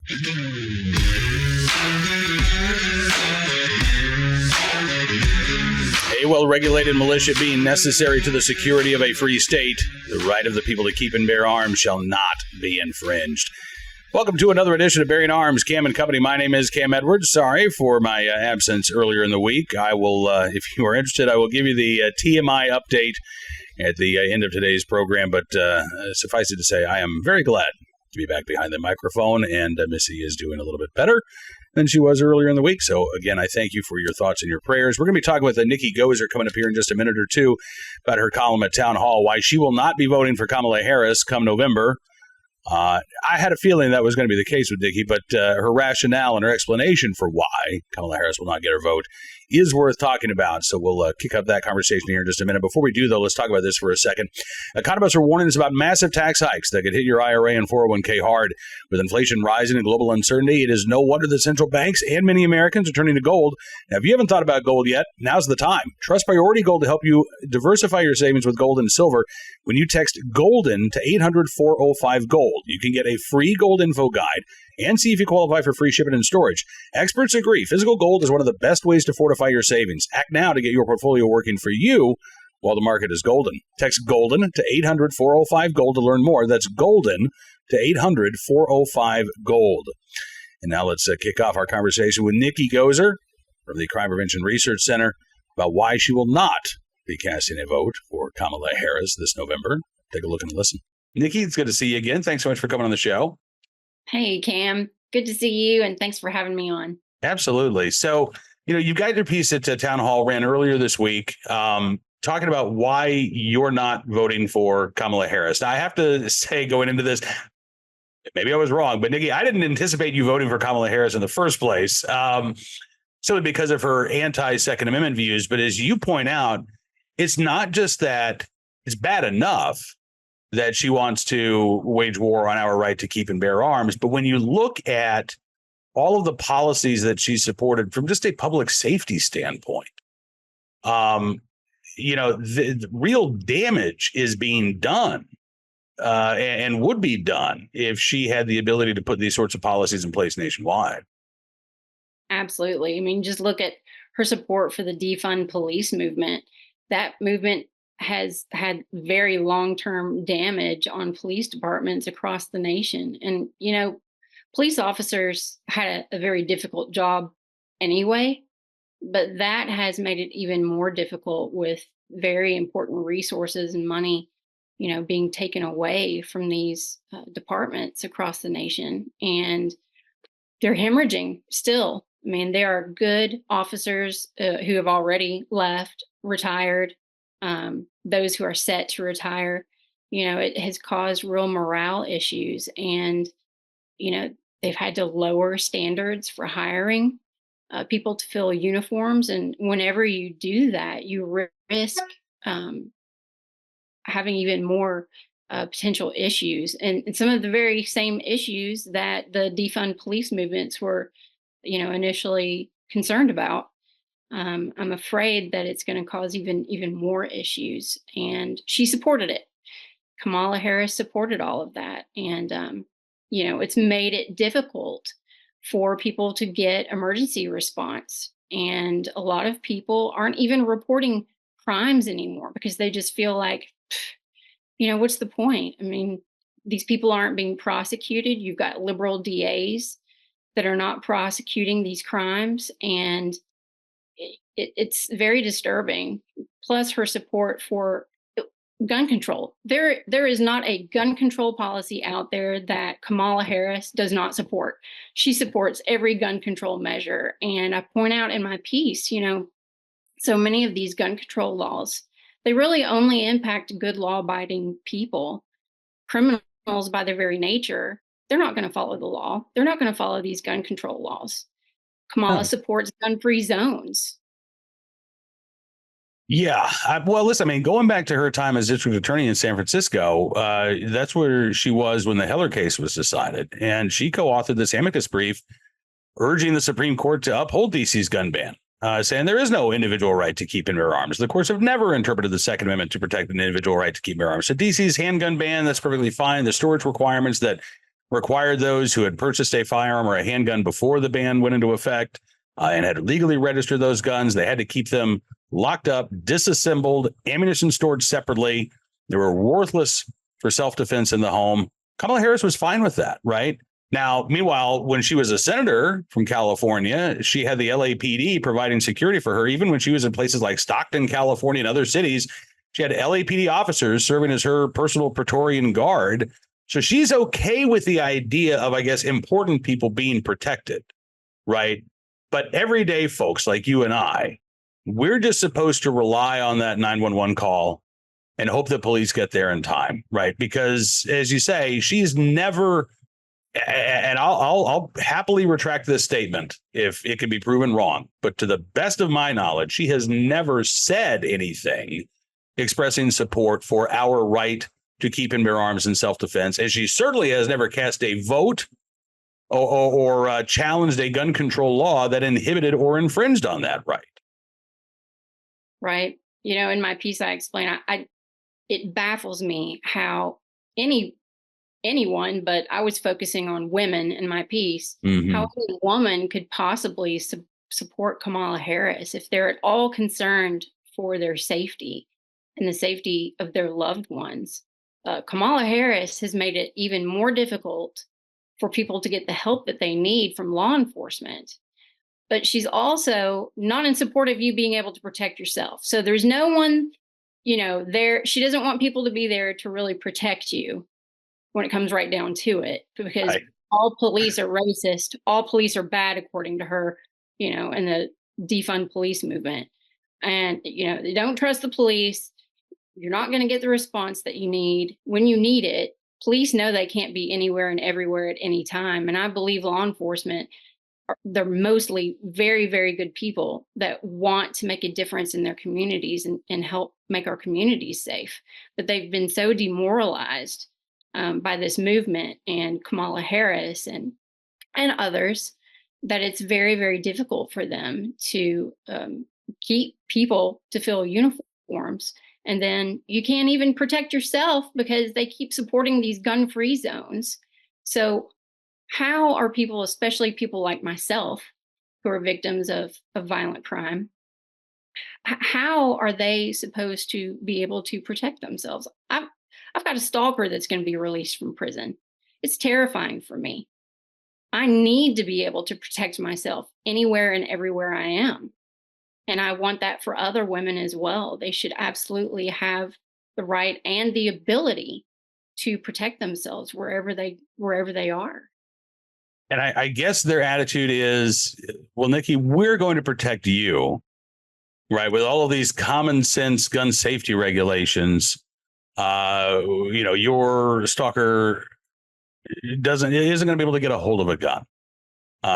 A well-regulated militia being necessary to the security of a free state, the right of the people to keep and bear arms shall not be infringed. Welcome to another edition of Bearing Arms, Cam and Company. My name is Cam Edwards. Sorry for my absence earlier in the week. I will, if you are interested, I will give you the TMI update at the end of today's program. But suffice it to say, I am very glad to be back behind the microphone, and Missy is doing a little bit better than she was earlier in the week. So, again, I thank you for your thoughts and your prayers. We're going to be talking with Nikki Goeser coming up here in just a minute or two about her column at Town Hall, why she will not be voting for Kamala Harris come November. I had a feeling that was going to be the case with Nikki, but her rationale and her explanation for why Kamala Harris will not get her vote is worth talking about. So we'll kick up that conversation here in just a minute. Before we do, though, let's talk about this for a second. Economists are warning us about massive tax hikes that could hit your IRA and 401k hard. With inflation rising and global uncertainty, it is no wonder that central banks and many Americans are turning to gold. Now, if you haven't thought about gold yet, now's the time. Trust Priority Gold to help you diversify your savings with gold and silver. When you text GOLDEN to 800-405-GOLD, you can get a free gold info guide and see if you qualify for free shipping and storage. Experts agree physical gold is one of the best ways to fortify your savings. Act now to get your portfolio working for you while the market is golden. Text GOLDEN to 800-405-GOLD to learn more. That's GOLDEN to 800-405-GOLD. And now let's kick off our conversation with Nikki Goeser from the Crime Prevention Research Center about why she will not be casting a vote for Kamala Harris this November. Take a look and listen. Nikki, it's good to see you again. Thanks so much for coming on the show. Hey, Cam. Good to see you, and thanks for having me on. Absolutely. So, you got your piece at Town Hall, ran earlier this week, talking about why you're not voting for Kamala Harris. Now, I have to say, going into this, maybe I was wrong, but Nikki, I didn't anticipate you voting for Kamala Harris in the first place, simply because of her anti-Second Amendment views. But as you point out, it's not just that it's bad enough that she wants to wage war on our right to keep and bear arms. But when you look at all of the policies that she supported from just a public safety standpoint, the real damage is being done and would be done if she had the ability to put these sorts of policies in place nationwide. Absolutely. I mean, just look at her support for the defund police movement. That movement has had very long-term damage on police departments across the nation. And, police officers had a very difficult job anyway, but that has made it even more difficult with very important resources and money, being taken away from these departments across the nation. And they're hemorrhaging still. I mean, there are good officers who have already left, retired, those who are set to retire. It has caused real morale issues, and they've had to lower standards for hiring people to fill uniforms. And whenever you do that, you risk having even more potential issues, and some of the very same issues that the defund police movements were initially concerned about. I'm afraid that it's going to cause even more issues. And she supported it. Kamala Harris supported all of that. And, it's made it difficult for people to get emergency response. And a lot of people aren't even reporting crimes anymore because they just feel like, what's the point? I mean, these people aren't being prosecuted. You've got liberal DAs that are not prosecuting these crimes. And it's very disturbing. Plus her support for gun control. There is not a gun control policy out there that Kamala Harris does not support. She supports every gun control measure. And I point out in my piece, so many of these gun control laws, they really only impact good law-abiding people. Criminals, by their very nature, they're not going to follow the law. They're not going to follow these gun control laws. Kamala supports gun-free zones. Yeah. Well, listen, going back to her time as district attorney in San Francisco, that's where she was when the Heller case was decided. And she co-authored this amicus brief urging the Supreme Court to uphold DC's gun ban, saying there is no individual right to keep and bear arms. The courts have never interpreted the Second Amendment to protect an individual right to keep and bear arms. So DC's handgun ban, that's perfectly fine. The storage requirements that required those who had purchased a firearm or a handgun before the ban went into effect and had legally registered those guns. They had to keep them locked up, disassembled, ammunition stored separately. They were worthless for self-defense in the home. Kamala Harris was fine with that, right? Now, meanwhile, when she was a senator from California, she had the LAPD providing security for her. Even when she was in places like Stockton, California, and other cities, she had LAPD officers serving as her personal Praetorian Guard. So she's okay with the idea of, I guess, important people being protected, right? But everyday folks like you and I, we're just supposed to rely on that 911 call and hope that police get there in time, right? Because, as you say, she's never, and I'll happily retract this statement if it can be proven wrong, but to the best of my knowledge, she has never said anything expressing support for our right to keep and bear arms in self-defense, and she certainly has never cast a vote or challenged a gun control law that inhibited or infringed on that right. Right. In my piece, I explain, it baffles me how anyone, but I was focusing on women in my piece, how any woman could possibly support Kamala Harris if they're at all concerned for their safety and the safety of their loved ones. Kamala Harris has made it even more difficult for people to get the help that they need from law enforcement. But she's also not in support of you being able to protect yourself. So there's no one, there. She doesn't want people to be there to really protect you when it comes right down to it, because all police are racist. All police are bad, according to her, in the defund police movement. And, they don't trust the police. You're not going to get the response that you need when you need it. Police know they can't be anywhere and everywhere at any time. And I believe law enforcement, they're mostly very, very good people that want to make a difference in their communities and help make our communities safe. But they've been so demoralized by this movement and Kamala Harris and others that it's very, very difficult for them to keep people to fill uniforms. And then you can't even protect yourself because they keep supporting these gun-free zones. So how are people, especially people like myself, who are victims of violent crime, how are they supposed to be able to protect themselves? I've got a stalker that's going to be released from prison. It's terrifying for me. I need to be able to protect myself anywhere and everywhere I am. And I want that for other women as well. They should absolutely have the right and the ability to protect themselves wherever they are. And I guess their attitude is, well, Nikki, we're going to protect you, right? With all of these common sense gun safety regulations, your stalker isn't going to be able to get a hold of a gun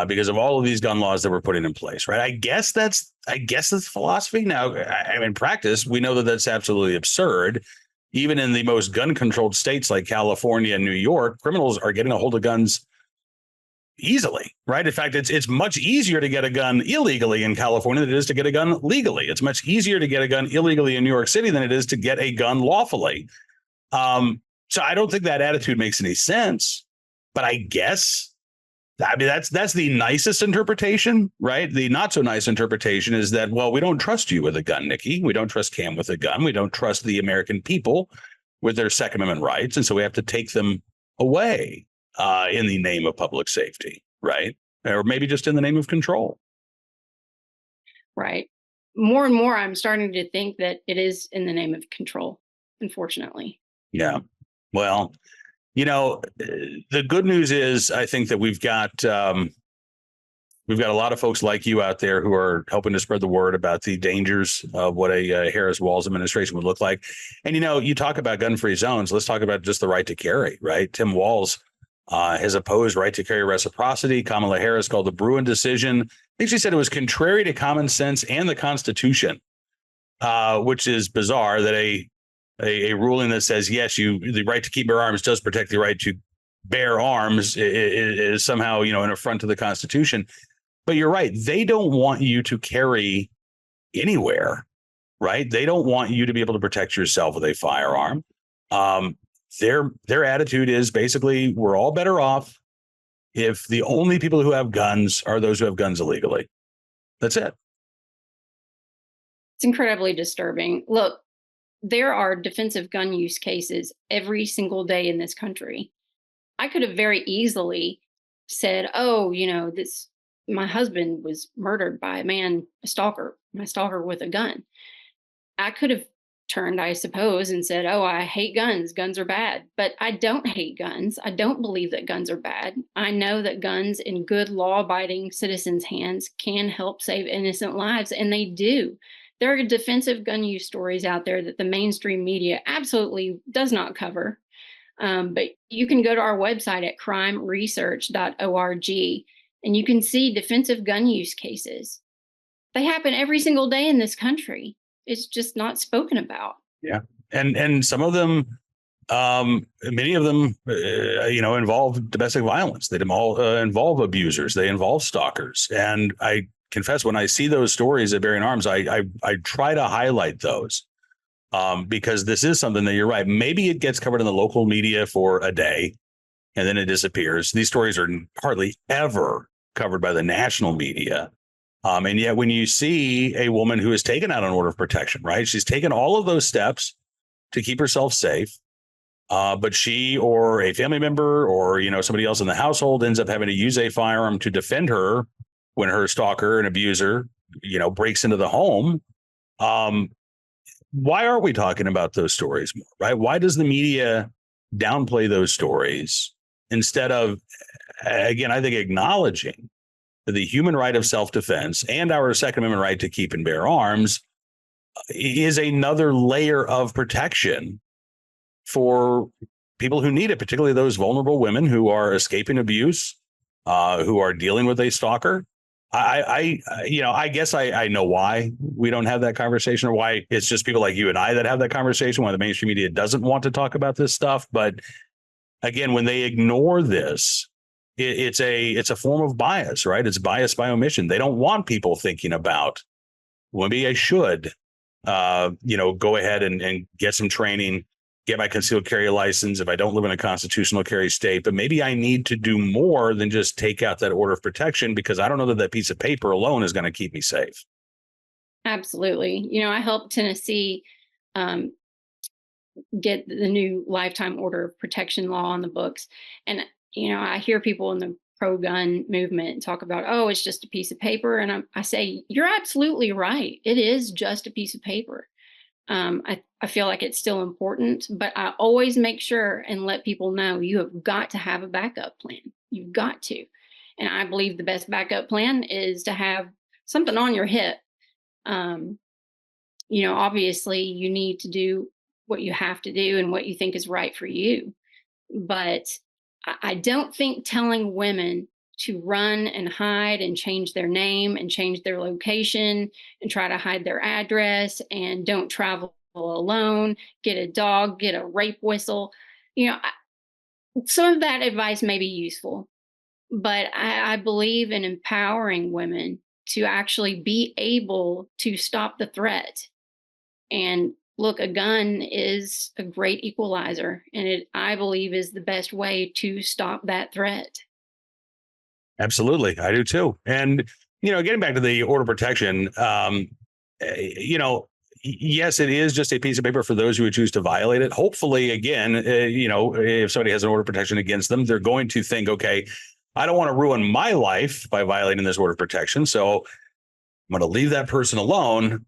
because of all of these gun laws that we're putting in place, right? I guess that's philosophy. Now, in practice, we know that that's absolutely absurd. Even in the most gun-controlled states like California and New York, criminals are getting a hold of guns easily, right? In fact, it's much easier to get a gun illegally in California than it is to get a gun legally. It's much easier to get a gun illegally in New York City than it is to get a gun lawfully. So I don't think that attitude makes any sense. But I guess, that's the nicest interpretation, right? The not so nice interpretation is that, well, we don't trust you with a gun, Nikki. We don't trust Cam with a gun. We don't trust the American people with their Second Amendment rights. And so we have to take them away in the name of public safety, right? Or maybe just in the name of control. Right. More and more, I'm starting to think that it is in the name of control, unfortunately. Yeah. Well, the good news is I think that we've got a lot of folks like you out there who are helping to spread the word about the dangers of what a Harris-Walz administration would look like. And, you talk about gun-free zones. Let's talk about just the right to carry, right? Tim Walz has opposed right to carry reciprocity. Kamala Harris called the Bruin decision. I think she said it was contrary to common sense and the Constitution, which is bizarre that a ruling that says, yes, the right to keep bear arms does protect the right to bear arms is somehow, an affront to the Constitution. But you're right. They don't want you to carry anywhere, right? They don't want you to be able to protect yourself with a firearm. their attitude is basically we're all better off if the only people who have guns are those who have guns illegally. That's it. It's incredibly disturbing. Look, there are defensive gun use cases every single day in this country. I could have very easily said, "Oh, this my husband was murdered by a stalker, my stalker with a gun." I could have turned, I suppose, and said, "Oh, I hate guns. Guns are bad." But I don't hate guns. I don't believe that guns are bad. I know that guns in good law abiding citizens' hands can help save innocent lives, and they do. There are defensive gun use stories out there that the mainstream media absolutely does not cover. But you can go to our website at crimeresearch.org and you can see defensive gun use cases. They happen every single day in this country. It's just not spoken about. Yeah. And some of them, many of them, involve domestic violence. They all involve abusers. They involve stalkers. And I confess, when I see those stories at Bearing Arms, I try to highlight those because this is something that you're right. Maybe it gets covered in the local media for a day and then it disappears. These stories are hardly ever covered by the national media. And yet when you see a woman who is taken out on order of protection, right? She's taken all of those steps to keep herself safe. But she or a family member or, somebody else in the household ends up having to use a firearm to defend her when her stalker and abuser, breaks into the home. Why aren't we talking about those stories more, right? Why does the media downplay those stories instead of, again, I think acknowledging the human right of self-defense and our Second Amendment right to keep and bear arms is another layer of protection for people who need it, particularly those vulnerable women who are escaping abuse, who are dealing with a stalker. I guess I know why we don't have that conversation, or why it's just people like you and I that have that conversation, why the mainstream media doesn't want to talk about this stuff. But again, when they ignore this, it's a form of bias, right? It's bias by omission. They don't want people thinking about, well, maybe I should, go ahead and get some training, get my concealed carry license if I don't live in a constitutional carry state. But maybe I need to do more than just take out that order of protection because I don't know that piece of paper alone is going to keep me safe. Absolutely. I helped Tennessee get the new lifetime order of protection law on the books. And, I hear people in the pro-gun movement talk about, oh, it's just a piece of paper. And I say, you're absolutely right. It is just a piece of paper. I feel like it's still important, but I always make sure and let people know you have got to have a backup plan. You've got to. And I believe the best backup plan is to have something on your hip. Obviously you need to do what you have to do and what you think is right for you. But I don't think telling women to run and hide and change their name and change their location and try to hide their address and don't travel alone, get a dog, get a rape whistle. Some of that advice may be useful, but I believe in empowering women to actually be able to stop the threat. And look, a gun is a great equalizer, and it, I believe, is the best way to stop that threat. Absolutely. I do too. And, getting back to the order of protection, yes, it is just a piece of paper for those who would choose to violate it. Hopefully, again, if somebody has an order of protection against them, they're going to think, okay, I don't want to ruin my life by violating this order of protection. So I'm going to leave that person alone.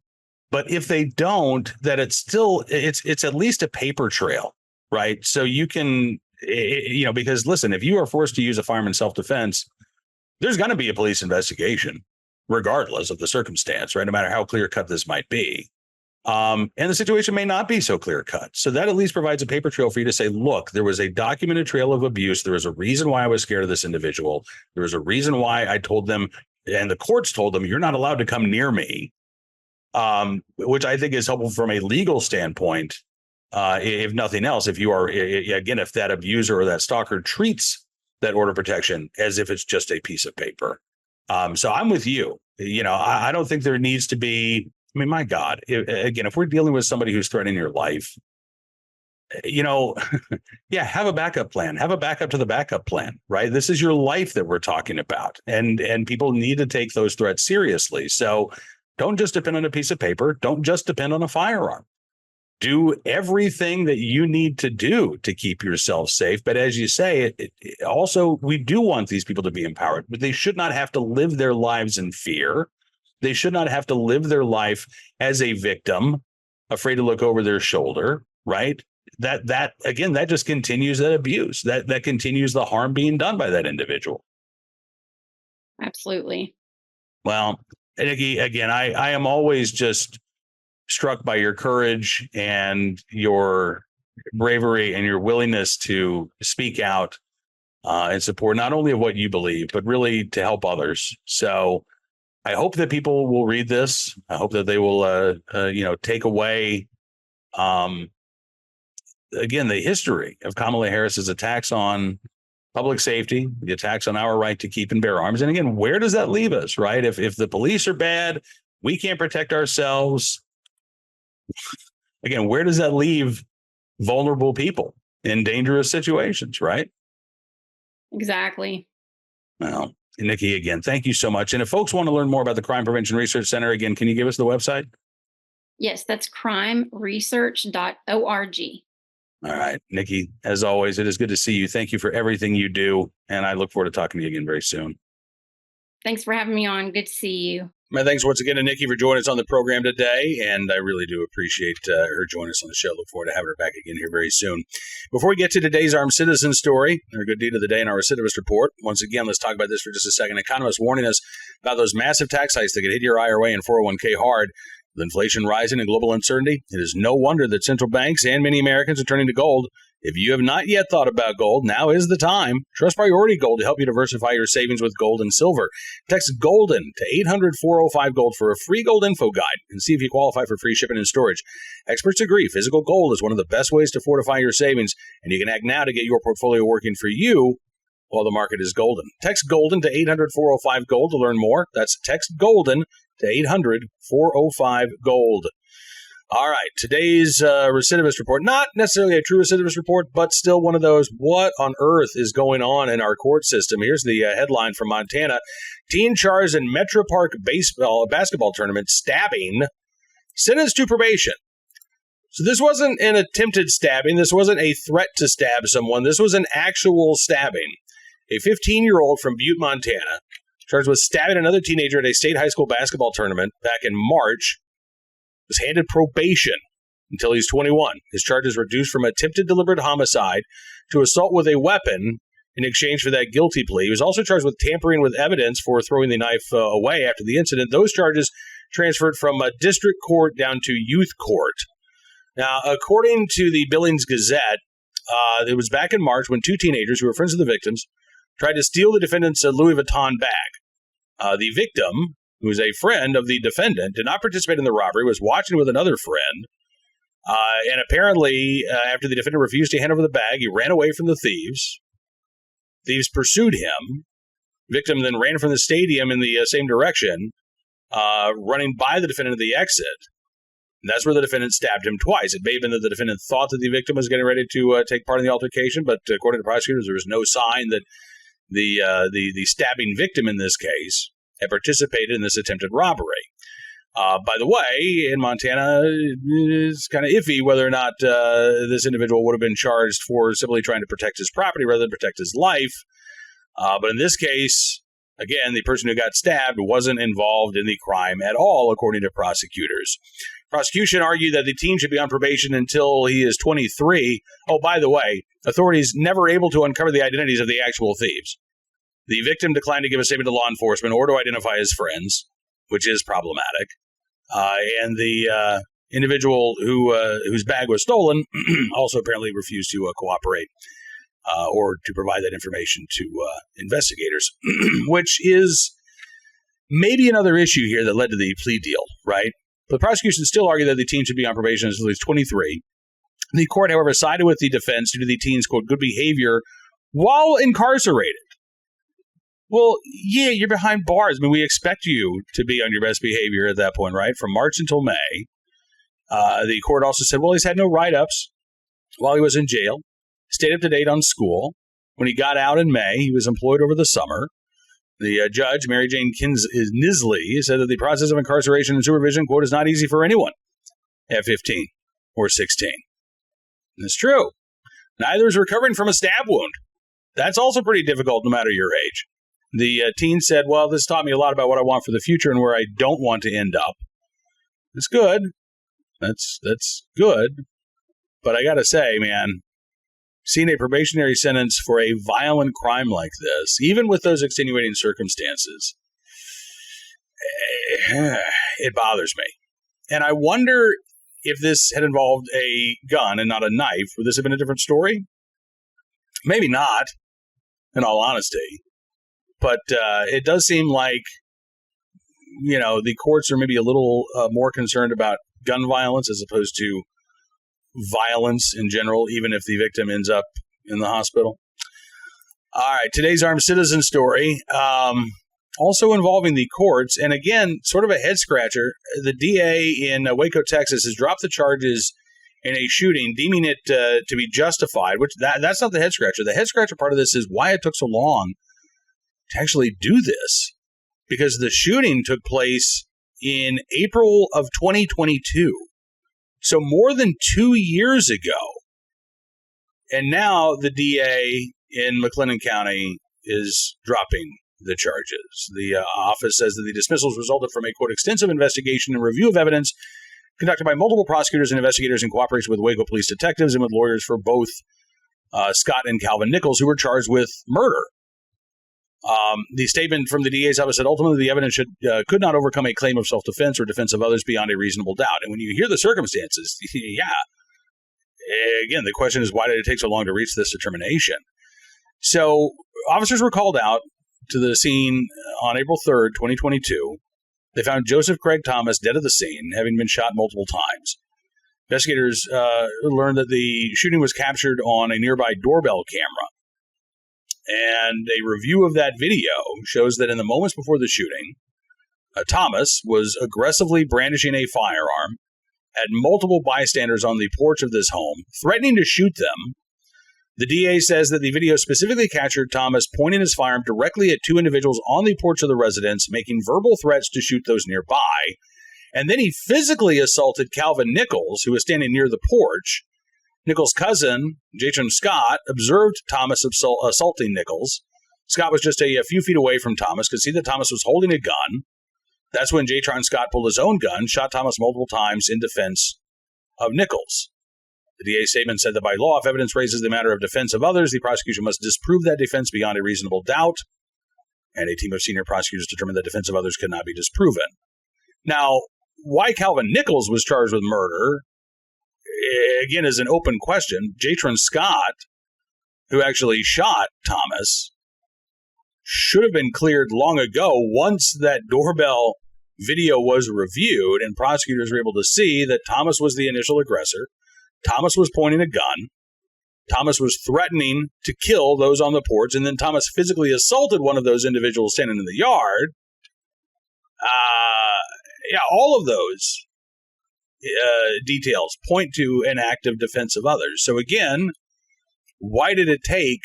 But if they don't, that it's at least a paper trail, right? So you can, because listen, if you are forced to use a firearm in self-defense, there's going to be a police investigation, regardless of the circumstance, right? No matter how clear cut this might be. And the situation may not be so clear cut. So that at least provides a paper trail for you to say, look, there was a documented trail of abuse. There was a reason why I was scared of this individual. There was a reason why I told them, and the courts told them, you're not allowed to come near me. Which I think is helpful from a legal standpoint, if nothing else. If you are, again, if that abuser or that stalker treats that order of protection as if it's just a piece of paper. So I'm with you. I don't think there needs to be, my God, if we're dealing with somebody who's threatening your life, yeah, have a backup plan. Have a backup to the backup plan, right? This is your life that we're talking about. And people need to take those threats seriously. So don't just depend on a piece of paper. Don't just depend on a firearm. Do everything that you need to do to keep yourself safe. But as you say, also, we do want these people to be empowered, but they should not have to live their lives in fear. They should not have to live their life as a victim, afraid to look over their shoulder, right? That again, that just continues that abuse, that continues the harm being done by that individual. Absolutely. Well, Nikki, again, I am always just struck by your courage and your bravery and your willingness to speak out in support not only of what you believe, but really to help others. So I hope that people will read this. I hope that they will, take away, again, the history of Kamala Harris's attacks on public safety, the attacks on our right to keep and bear arms. And again, where does that leave us, right? If the police are bad, we can't protect ourselves. Again, where does that leave vulnerable people in dangerous situations, right? Exactly. Well, Nikki, again, thank you so much. And if folks want to learn more about the Crime Prevention Research Center, again, can you give us the website? Yes, that's crimeresearch.org. All right, Nikki, as always, it is good to see you. Thank you for everything you do. And I look forward to talking to you again very soon. Thanks for having me on. Good to see you. My thanks once again to Nikki for joining us on the program today, and I really do appreciate her joining us on the show. Look forward to having her back again here very soon. Before we get to today's armed citizen story, our good deed of the day and our recidivist report, once again, let's talk about this for just a second. Economists warning us about those massive tax hikes that could hit your IRA and 401k hard. With inflation rising and global uncertainty, it is no wonder that central banks and many Americans are turning to gold. If you have not yet thought about gold, now is the time. Trust Priority Gold to help you diversify your savings with gold and silver. Text GOLDEN to 800-405-GOLD for a free gold info guide and see if you qualify for free shipping and storage. Experts agree physical gold is one of the best ways to fortify your savings, and you can act now to get your portfolio working for you while the market is golden. Text GOLDEN to 800-405-GOLD to learn more. That's text GOLDEN to 800-405-GOLD. All right, today's recidivist report, not necessarily a true recidivist report, but still one of those, what on earth is going on in our court system? Here's the headline from Montana. Teen charged in Metro Park basketball tournament stabbing, sentenced to probation. So this wasn't an attempted stabbing. This wasn't a threat to stab someone. This was an actual stabbing. A 15-year-old from Butte, Montana, charged with stabbing another teenager at a state high school basketball tournament back in March, was handed probation until he's 21. His charges reduced from attempted deliberate homicide to assault with a weapon in exchange for that guilty plea. He was also charged with tampering with evidence for throwing the knife away after the incident. Those charges transferred from a district court down to youth court. Now, according to the Billings Gazette, it was back in March when two teenagers who were friends of the victims tried to steal the defendant's Louis Vuitton bag. The victim, who was a friend of the defendant, did not participate in the robbery, was watching with another friend, and apparently, after the defendant refused to hand over the bag, he ran away from the thieves. Thieves pursued him. Victim then ran from the stadium in the same direction, running by the defendant at the exit. And that's where the defendant stabbed him twice. It may have been that the defendant thought that the victim was getting ready to take part in the altercation, but according to prosecutors, there was no sign that the stabbing victim in this case had participated in this attempted robbery. By the way, in Montana, it's kind of iffy whether or not this individual would have been charged for simply trying to protect his property rather than protect his life. But in this case, again, the person who got stabbed wasn't involved in the crime at all, according to prosecutors. Prosecution argued that the teen should be on probation until he is 23. Oh, by the way, authorities never able to uncover the identities of the actual thieves. The victim declined to give a statement to law enforcement or to identify his friends, which is problematic. And the individual whose bag was stolen also apparently refused to cooperate or to provide that information to investigators, which is maybe another issue here that led to the plea deal, right? But the prosecution still argued that the teen should be on probation until he's 23. The court, however, sided with the defense due to the teen's, quote, good behavior while incarcerated. Well, yeah, you're behind bars. I mean, we expect you to be on your best behavior at that point, right? From March until May. The court also said, well, he's had no write-ups. while he was in jail, stayed up to date on school. When he got out in May, he was employed over the summer. The judge, Mary Jane Nisley, said that the process of incarceration and supervision, quote, is not easy for anyone at 15 or 16. And it's true. Neither is recovering from a stab wound. That's also pretty difficult no matter your age. The teen said, well, this taught me a lot about what I want for the future and where I don't want to end up. It's good. That's good. But I got to say, man, seeing a probationary sentence for a violent crime like this, even with those extenuating circumstances, it bothers me. And I wonder if this had involved a gun and not a knife, would this have been a different story? Maybe not, in all honesty. But it does seem like, the courts are maybe a little more concerned about gun violence as opposed to violence in general, even if the victim ends up in the hospital. All right, today's armed citizen story, also involving the courts. And again, sort of a head scratcher. The DA in Waco, Texas has dropped the charges in a shooting, deeming it to be justified, which that's not the head scratcher. The head scratcher part of this is why it took so long to actually do this, because the shooting took place in April of 2022. So more than 2 years ago. And now the DA in McLennan County is dropping the charges. The office says that the dismissals resulted from a, quote, extensive investigation and review of evidence conducted by multiple prosecutors and investigators in cooperation with Waco police detectives and with lawyers for both Scott and Calvin Nichols, who were charged with murder. The statement from the DA's office said ultimately the evidence could not overcome a claim of self-defense or defense of others beyond a reasonable doubt. And when you hear the circumstances, again, the question is, why did it take so long to reach this determination? So officers were called out to the scene on April 3rd, 2022. They found Joseph Craig Thomas dead at the scene, having been shot multiple times. Investigators learned that the shooting was captured on a nearby doorbell camera. And a review of that video shows that in the moments before the shooting, Thomas was aggressively brandishing a firearm, had multiple bystanders on the porch of this home, threatening to shoot them. The DA says that the video specifically captured Thomas pointing his firearm directly at two individuals on the porch of the residence, making verbal threats to shoot those nearby. And then he physically assaulted Calvin Nichols, who was standing near the porch. Nichols' cousin, Jatron Scott, observed Thomas assaulting Nichols. Scott was just a few feet away from Thomas, could see that Thomas was holding a gun. That's when Jatron Scott pulled his own gun, shot Thomas multiple times in defense of Nichols. The DA's statement said that by law, if evidence raises the matter of defense of others, the prosecution must disprove that defense beyond a reasonable doubt. And a team of senior prosecutors determined that defense of others could not be disproven. Now, why Calvin Nichols was charged with murder, again, is an open question. Jatron Scott, who actually shot Thomas, should have been cleared long ago once that doorbell video was reviewed and prosecutors were able to see that Thomas was the initial aggressor. Thomas was pointing a gun. Thomas was threatening to kill those on the porch, and then Thomas physically assaulted one of those individuals standing in the yard. All of those details point to an act of defense of others. So again, why did it take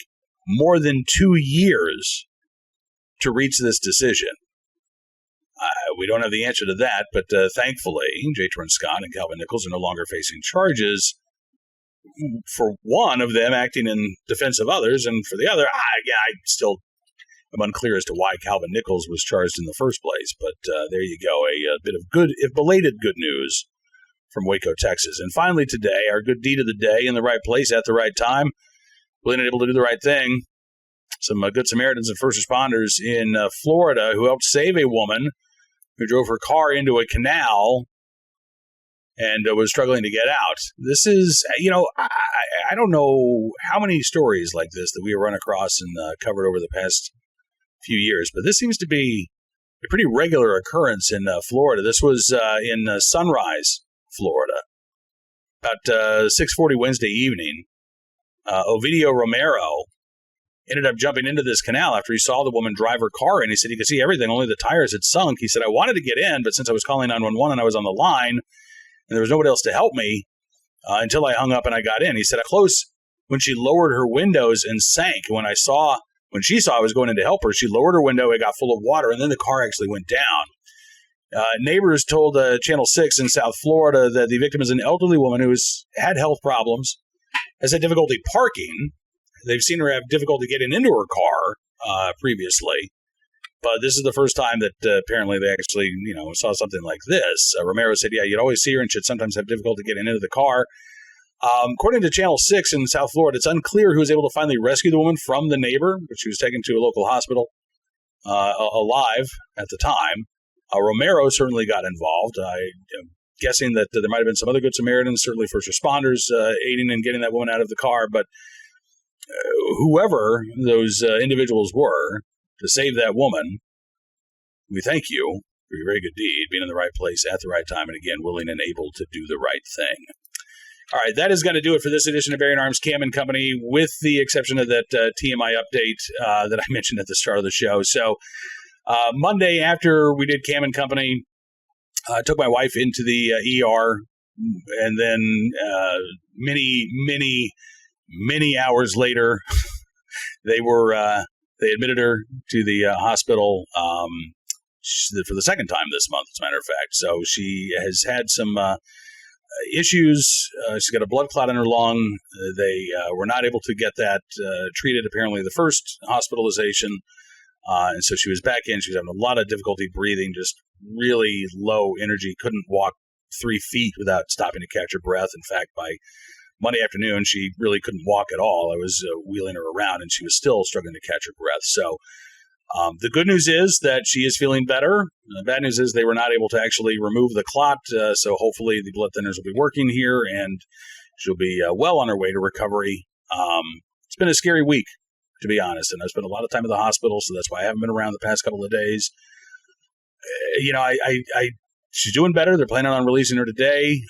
more than 2 years to reach this decision? We don't have the answer to that, but thankfully, Jatron Scott and Calvin Nichols are no longer facing charges. For one of them acting in defense of others, and for the other, I still am unclear as to why Calvin Nichols was charged in the first place. But there you go, a bit of good, if belated, good news from Waco, Texas. And finally today, our good deed of the day, in the right place at the right time, willing and able to do the right thing. Some good Samaritans and first responders in Florida who helped save a woman who drove her car into a canal and was struggling to get out. This is, I don't know how many stories like this that we have run across and covered over the past few years, but this seems to be a pretty regular occurrence in Florida. This was in Sunrise, Florida. About 6:40 Wednesday evening, Ovidio Romero ended up jumping into this canal after he saw the woman drive her car in. He said he could see everything, only the tires had sunk. He said, I wanted to get in, but since I was calling 911 and I was on the line, and there was nobody else to help me, until I hung up and I got in. He said, close when she lowered her windows and sank. When she saw I was going in to help her, she lowered her window, it got full of water, and then the car actually went down. Neighbors told Channel 6 in South Florida that the victim is an elderly woman who has had health problems, has had difficulty parking. They've seen her have difficulty getting into her car previously. But this is the first time that apparently they actually, saw something like this. Romero said, yeah, you'd always see her and she'd sometimes have difficulty getting into the car. According to Channel 6 in South Florida, it's unclear who was able to finally rescue the woman from the neighbor, but she was taken to a local hospital alive at the time. Romero certainly got involved. I'm guessing that there might have been some other good Samaritans, certainly first responders, aiding in getting that woman out of the car. But whoever those individuals were to save that woman, we thank you for your very good deed, being in the right place at the right time, and again, willing and able to do the right thing. All right, that is going to do it for this edition of Bearing Arms Cam and Company, with the exception of that TMI update that I mentioned at the start of the show. So Monday, after we did Cam and Company, I took my wife into the ER, and then many hours later, they admitted her to the hospital for the second time this month, as a matter of fact. So she has had some issues. She's got a blood clot in her lung. They were not able to get that treated, apparently, the first hospitalization. And so she was back in. She was having a lot of difficulty breathing, just really low energy, couldn't walk 3 feet without stopping to catch her breath. In fact, by Monday afternoon, she really couldn't walk at all. I was wheeling her around, and she was still struggling to catch her breath. So the good news is that she is feeling better. The bad news is they were not able to actually remove the clot, so hopefully the blood thinners will be working here, and she'll be well on her way to recovery. It's been a scary week, to be honest, and I've spent a lot of time at the hospital, so that's why I haven't been around the past couple of days. She's doing better. They're planning on releasing her today.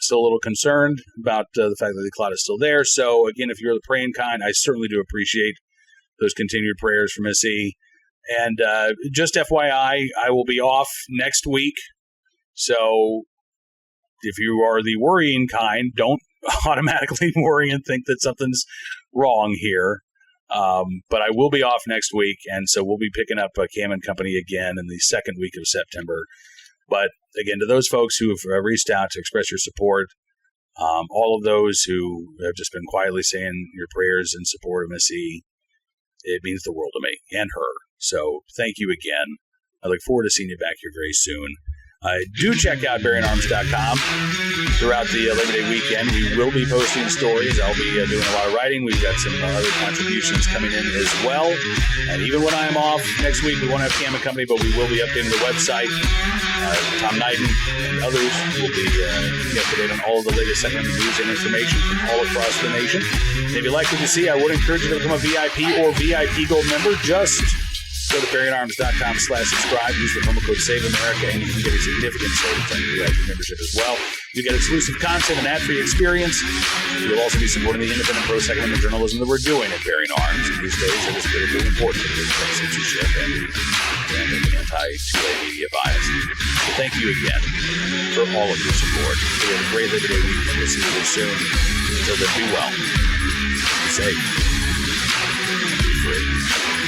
Still a little concerned about the fact that the clot is still there. So, again, if you're the praying kind, I certainly do appreciate those continued prayers for Missy. And just FYI, I will be off next week. So if you are the worrying kind, don't automatically worry and think that something's wrong here. But I will be off next week, and so we'll be picking up Cam and Company again in the second week of September. But again, to those folks who have reached out to express your support, all of those who have just been quietly saying your prayers in support of Missy, it means the world to me and her. So thank you again. I look forward to seeing you back here very soon. Do check out BearingArms.com throughout the Labor Day weekend. We will be posting stories. I'll be doing a lot of writing. We've got some other contributions coming in as well. And even when I'm off next week, we won't have Cam and Company, but we will be updating the website. Tom Knighton and others will be keeping up to date on all of the latest secondhand news and information from all across the nation. And if you like what you see, I would encourage you to become a VIP or VIP Gold member. Just go to BearingArms.com/subscribe. Use the promo code SAVEAmerica, and you can get a significant savings on your VIP membership as well. You get exclusive content and ad-free experience. You'll also be supporting the independent pro-secondhand journalism that we're doing at Bearing Arms. And these days, it is critically important to prevent censorship and the anti-2A media bias. So thank you again for all of your support. We have a great Labor Day week, and we'll see you soon. Until then, be well, be safe, be free.